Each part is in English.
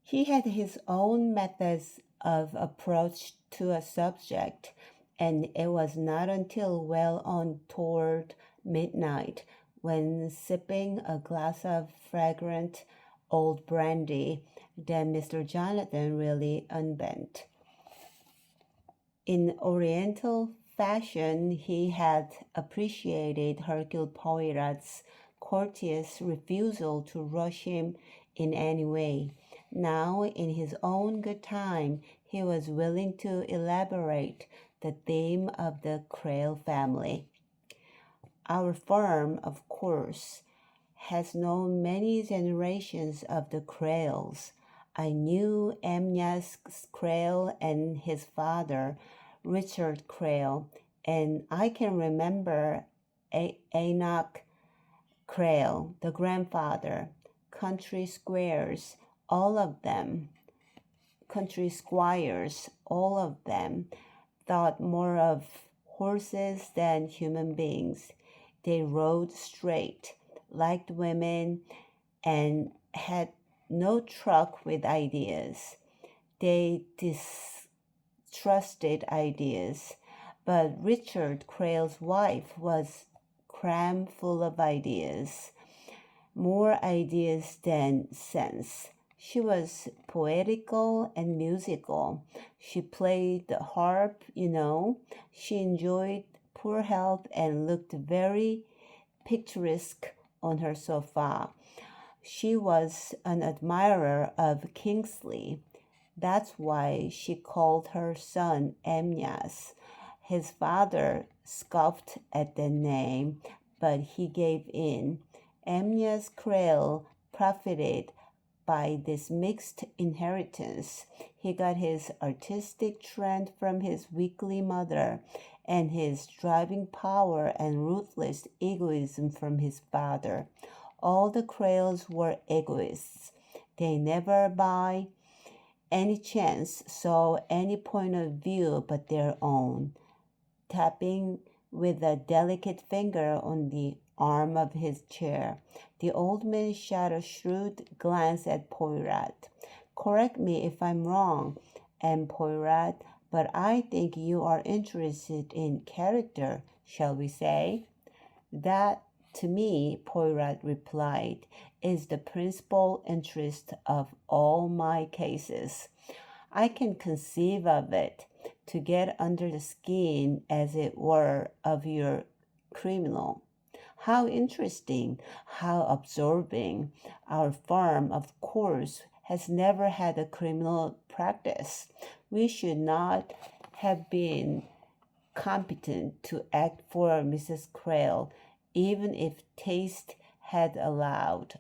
He had his own methods of approach to a subject, and it was not until well on toward midnight, when sipping a glass of fragrant old brandy, that Mr. Jonathan really unbent. In Oriental fashion, he had appreciated Hercule Poirot's courteous refusal to rush him in any way. Now, in his own good time, he was willing to elaborate the theme of the Crail family. Our firm, of course, has known many generations of the Crails. I knew Amyas Crail and his father, Richard Crail, and I can remember Enoch Crail, the grandfather, country squires, all of them, country squires, all of them, thought more of horses than human beings. They rode straight, liked women, and had no truck with ideas. They distrusted ideas, but Richard Crail's wife was cram full of ideas, more ideas than sense. She was poetical and musical. She played the harp, you know. She enjoyed poor health and looked very picturesque on her sofa. She was an admirer of Kingsley. That's why she called her son Amyas. His father scoffed at the name, but he gave in. Amyas Crail profited by this mixed inheritance. He got his artistic trend from his weakly mother, and his driving power and ruthless egoism from his father. All the Crails were egoists. They never by any chance saw any point of view but their own. Tapping with a delicate finger on the arm of his chair, the old man shot a shrewd glance at Poirot. Correct me if I'm wrong, M. Poirot, but I think you are interested in character, shall we say? That, to me, Poirot replied, is the principal interest of all my cases. I can conceive of it, to get under the skin, as it were, of your criminal. How interesting, how absorbing. Our firm, of course, has never had a criminal practice. We should not have been competent to act for Mrs. Crail, even if taste had allowed.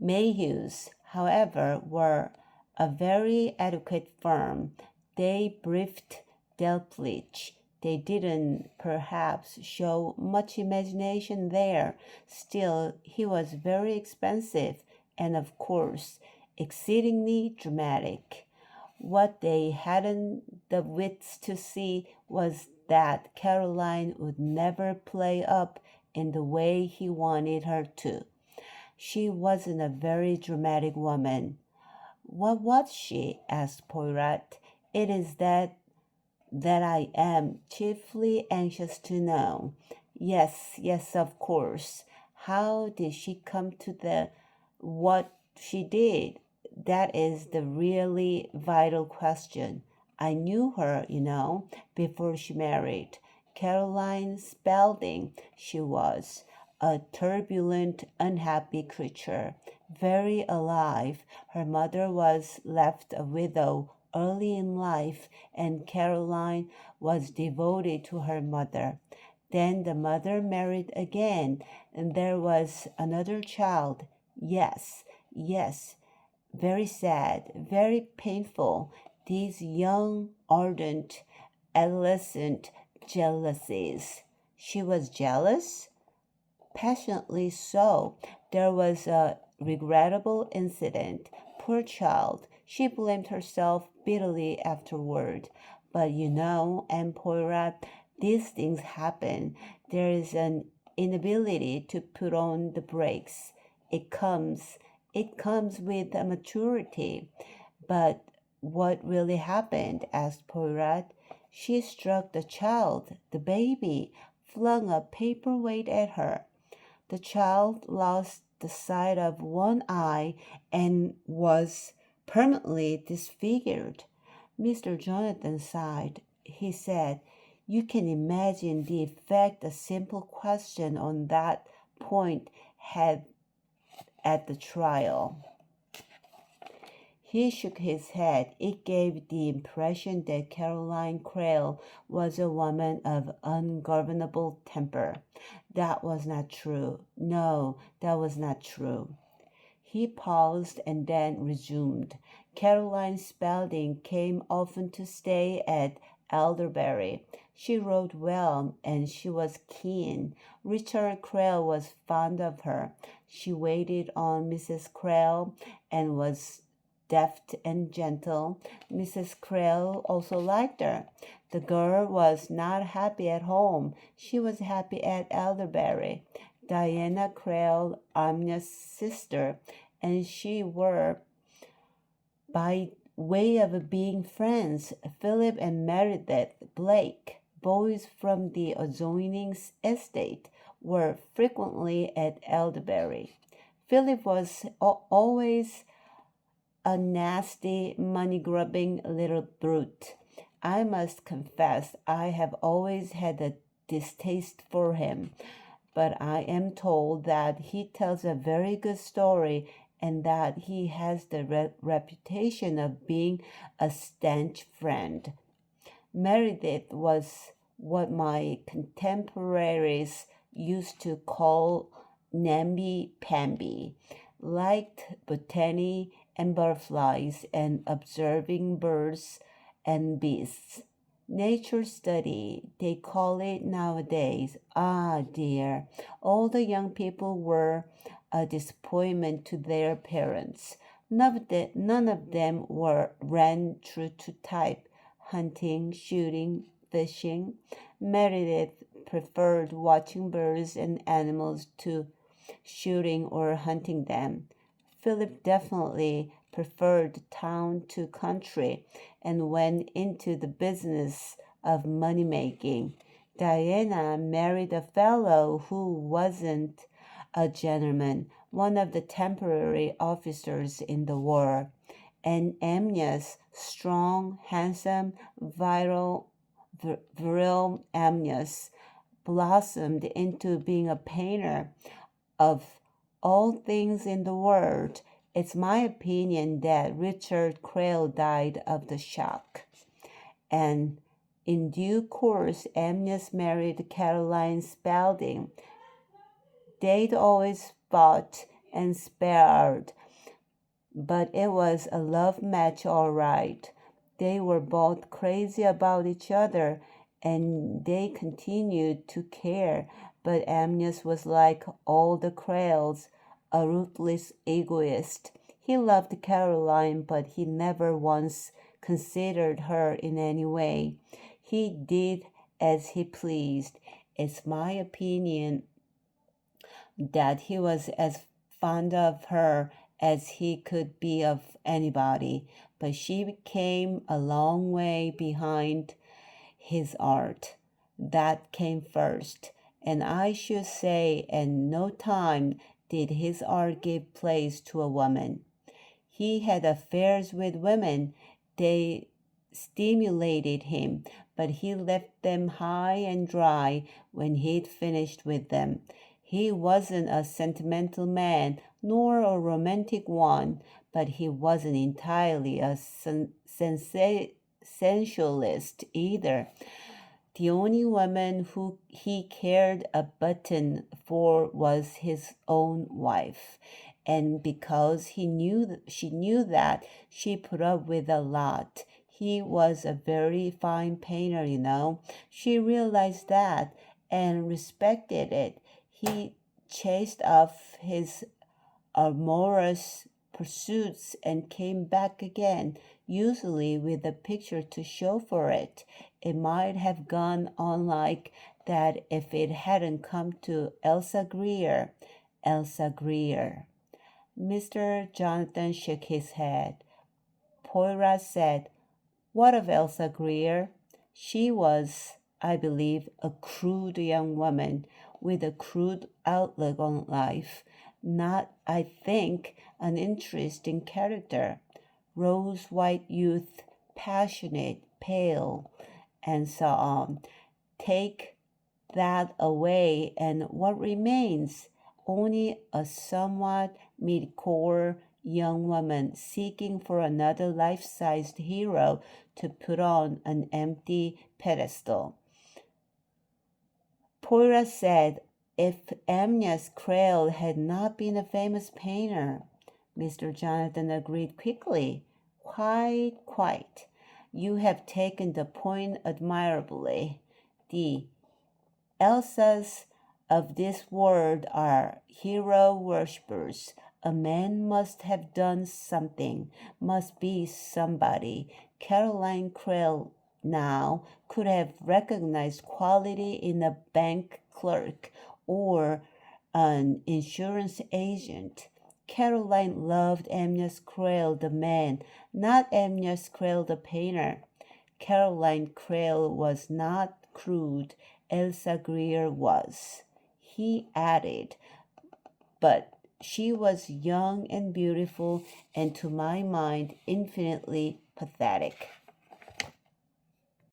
Mayhews, however, were a very adequate firm. They briefed Delplich. They didn't, perhaps, show much imagination there. Still, he was very expensive and, of course, exceedingly dramatic. What they hadn't the wits to see was that Caroline would never play up in the way he wanted her to. She wasn't a very dramatic woman. What was she? Asked Poirot. It is that I am chiefly anxious to know. Yes, yes, of course. How did she come to what she did? That is the really vital question. I knew her, you know, before she married. Caroline Spalding, she was. A turbulent, unhappy creature, very alive. Her mother was left a widow early in life, and Caroline was devoted to her mother. Then the mother married again, and there was another child. Yes, yes, very sad, very painful. These young, ardent, adolescent jealousies. She was jealous? Passionately so. There was a regrettable incident. Poor child, she blamed herself bitterly afterward. But you know, and Poirot, these things happen. There is an inability to put on the brakes. It comes, It comes with a maturity. But what really happened? Asked Poirot. She struck the child. The baby flung a paperweight at her. The child lost the sight of one eye and was permanently disfigured. Mr. Jonathan sighed. He said, "You can imagine the effect a simple question on that point had at the trial." He shook his head. It gave the impression that Caroline Crail was a woman of ungovernable temper. That was not true. No, that was not true. He paused and then resumed. Caroline Spalding came often to stay at Elderberry. She wrote well, and she was keen. Richard Crail was fond of her. She waited on Mrs. Crail and was deft and gentle. Mrs. Crail also liked her. The girl was not happy at home. She was happy at Elderberry. Diana Crail, Amna's sister, and she were, by way of being friends, Philip and Meredith Blake, boys from the adjoining estate, were frequently at Elderberry. Philip was always a nasty, money-grubbing little brute. I must confess I have always had a distaste for him, but I am told that he tells a very good story and that he has the reputation of being a stanch friend. Meredith was what my contemporaries used to call namby-pamby, liked botany and butterflies and observing birds and beasts. Nature study, they call it nowadays. Ah, dear, all the young people were a disappointment to their parents. None of them ran true to type. Hunting, shooting, fishing. Meredith preferred watching birds and animals to shooting or hunting them. Philip definitely preferred town to country and went into the business of money making. Diana married a fellow who wasn't a gentleman, one of the temporary officers in the war. And Amnias, strong, handsome, viril Amnias, blossomed into being a painter. Of all things in the world, it's my opinion that Richard Crail died of the shock. And in due course, Amnias married Caroline Spalding. They'd always fought and sparred, but it was a love match all right. They were both crazy about each other, and they continued to care, but Amnias was like all the Crails, a ruthless egoist. He loved Caroline, but he never once considered her in any way. He did as he pleased. It's my opinion that he was as fond of her as he could be of anybody, but she came a long way behind his art. That came first, and I should say at no time did his art give place to a woman. He had affairs with women. They stimulated him, but he left them high and dry when he'd finished with them. He wasn't a sentimental man, nor a romantic one, but he wasn't entirely a sensualist either. The only woman who he cared a button for was his own wife. And because she knew that, she put up with a lot. He was a very fine painter, you know. She realized that and respected it. He chased off his amorous pursuits and came back again, usually with a picture to show for it. It might have gone on like that if it hadn't come to Elsa Greer. Elsa Greer. Mr. Jonathan shook his head. Poirot said, "What of Elsa Greer? She was, I believe, a crude young woman with a crude outlook on life. Not, I think, an interesting character. Rose-white youth, passionate, pale, and so on. Take that away, and what remains? Only a somewhat mid-core young woman seeking for another life-sized hero to put on an empty pedestal." Poirot said, "If Amyas Crale had not been a famous painter." Mr. Jonathan agreed quickly. Quite. You have taken the point admirably. The Elsas of this world are hero worshippers. A man must have done something, must be somebody. Caroline Crale now could have recognized quality in a bank clerk or an insurance agent. Caroline loved Amyas Crale the man, not Amyas Crale the painter. Caroline Crale was not crude. Elsa Greer was. He added, "But she was young and beautiful, and to my mind, infinitely pathetic."